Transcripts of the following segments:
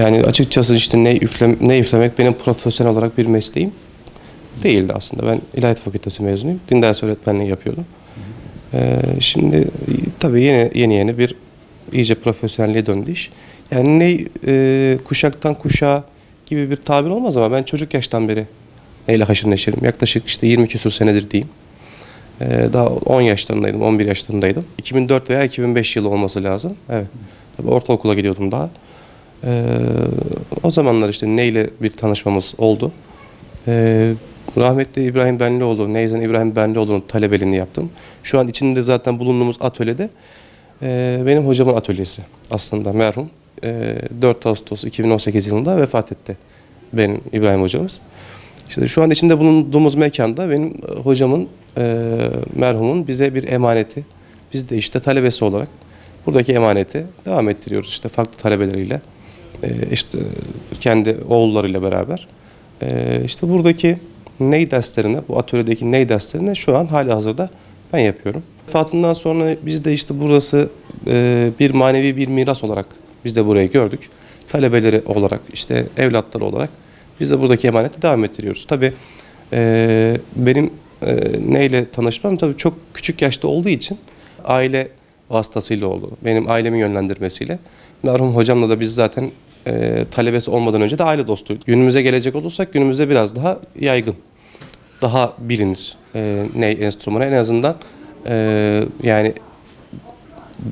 Yani açıkçası işte ney üflemek benim profesyonel olarak bir mesleğim değildi aslında. Ben İlahiyat Fakültesi mezunuyum. Din dersi öğretmenliği yapıyordum. Şimdi tabii yeni bir iyice profesyonelliğe döndü iş. Yani kuşaktan kuşağa gibi bir tabir olmaz ama ben çocuk yaştan beri neyle haşır neşirim. Yaklaşık işte 20 küsur senedir diyeyim. Daha 10 yaşlarındaydım, 11 yaşlarındaydım. 2004 veya 2005 yılı olması lazım. Evet. Tabii ortaokula gidiyordum daha. O zamanlar işte neyle bir tanışmamız oldu. Rahmetli İbrahim Benlioğlu, Neyzen İbrahim Benlioğlu'nun talebeliğini yaptım. Şu an içinde zaten bulunduğumuz atölyede benim hocamın atölyesi aslında merhum. 4 Ağustos 2018 yılında vefat etti benim İbrahim hocamız. İşte şu an içinde bulunduğumuz mekanda benim hocamın, merhumun bize bir emaneti. Biz de işte talebesi olarak buradaki emaneti devam ettiriyoruz işte farklı talebeleriyle. İşte kendi oğullarıyla beraber. İşte buradaki ney derslerine, bu atölyedeki ney derslerine şu an halihazırda ben yapıyorum. Vefatından sonra biz de işte burası bir manevi bir miras olarak biz de burayı gördük. Talebeleri olarak, işte evlatları olarak biz de buradaki emaneti devam ettiriyoruz. Tabii benim neyle tanışmam tabii çok küçük yaşta olduğu için aile vasıtasıyla oldu. Benim ailemin yönlendirmesiyle. Merhum hocamla da biz zaten talebesi olmadan önce de aile dostuyduk. Günümüze gelecek olursak günümüzde biraz daha yaygın, daha bilinir ney enstrümanı en azından yani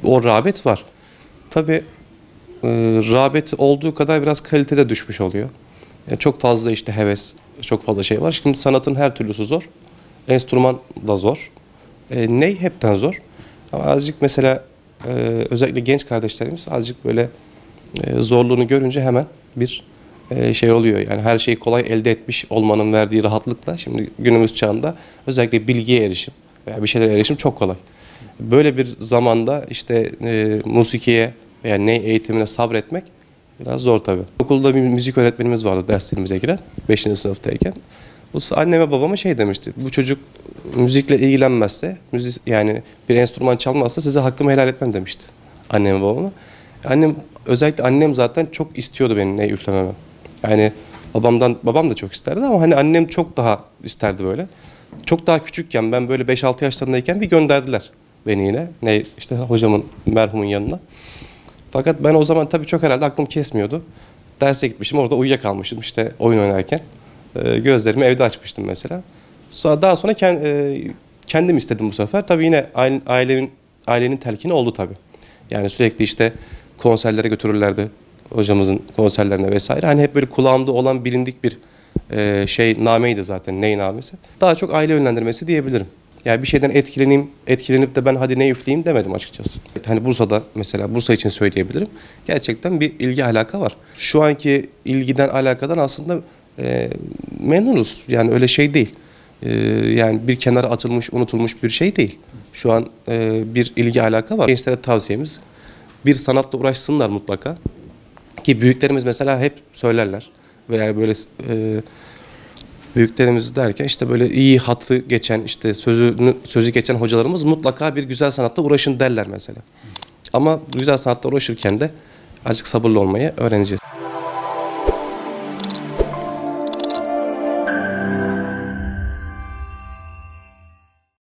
o rağbet var. Tabii rağbet olduğu kadar biraz kalitede düşmüş oluyor. Çok fazla işte heves, çok fazla şey var. Şimdi sanatın her türlüsü zor. Enstrüman da zor. Ney hepten zor. Ama azıcık mesela özellikle genç kardeşlerimiz azıcık böyle zorluğunu görünce hemen bir şey oluyor. Yani her şeyi kolay elde etmiş olmanın verdiği rahatlıkla şimdi günümüz çağında özellikle bilgiye erişim veya bir şeylere erişim çok kolay. Böyle bir zamanda işte musikiye veya ney eğitimine sabretmek biraz zor tabii. Okulda bir müzik öğretmenimiz vardı derslerimize giren 5. sınıftayken. Anneme babama şey demişti. Bu çocuk müzikle ilgilenmezse, yani bir enstrüman çalmazsa size hakkımı helal etmem demişti anneme babama. Özellikle annem zaten çok istiyordu benim ney üflememi. Yani babam da çok isterdi ama hani annem çok daha isterdi böyle. Çok daha küçükken ben böyle 5-6 yaşlarındayken bir gönderdiler beni yine. İşte hocamın merhumun yanına. Fakat ben o zaman tabii çok herhalde aklım kesmiyordu. Derse gitmişim, orada uyuyakalmışım işte oyun oynarken. Gözlerimi evde açmıştım mesela. Daha sonra kendim istedim bu sefer. Tabii yine ailenin telkini oldu tabii. Yani sürekli işte konserlere götürürlerdi hocamızın konserlerine vesaire. Hani hep böyle kulağımda olan bilindik bir nameydi zaten, ney namesi. Daha çok aile yönlendirmesi diyebilirim. Yani bir şeyden etkilenip de ben hadi ney üfleyeyim demedim açıkçası. Hani Bursa'da mesela, Bursa için söyleyebilirim. Gerçekten bir ilgi alaka var. Şu anki ilgiden alakadan aslında memnunuz. Yani öyle şey değil. Yani bir kenara atılmış, unutulmuş bir şey değil. Şu an bir ilgi alaka var. Gençlere tavsiyemiz bir sanatla uğraşsınlar mutlaka. Ki büyüklerimiz mesela hep söylerler. Veya böyle büyüklerimiz derken işte böyle iyi hatırı geçen, işte sözü geçen hocalarımız mutlaka bir güzel sanatla uğraşın derler mesela. Ama güzel sanatla uğraşırken de azıcık sabırlı olmayı öğreneceğiz.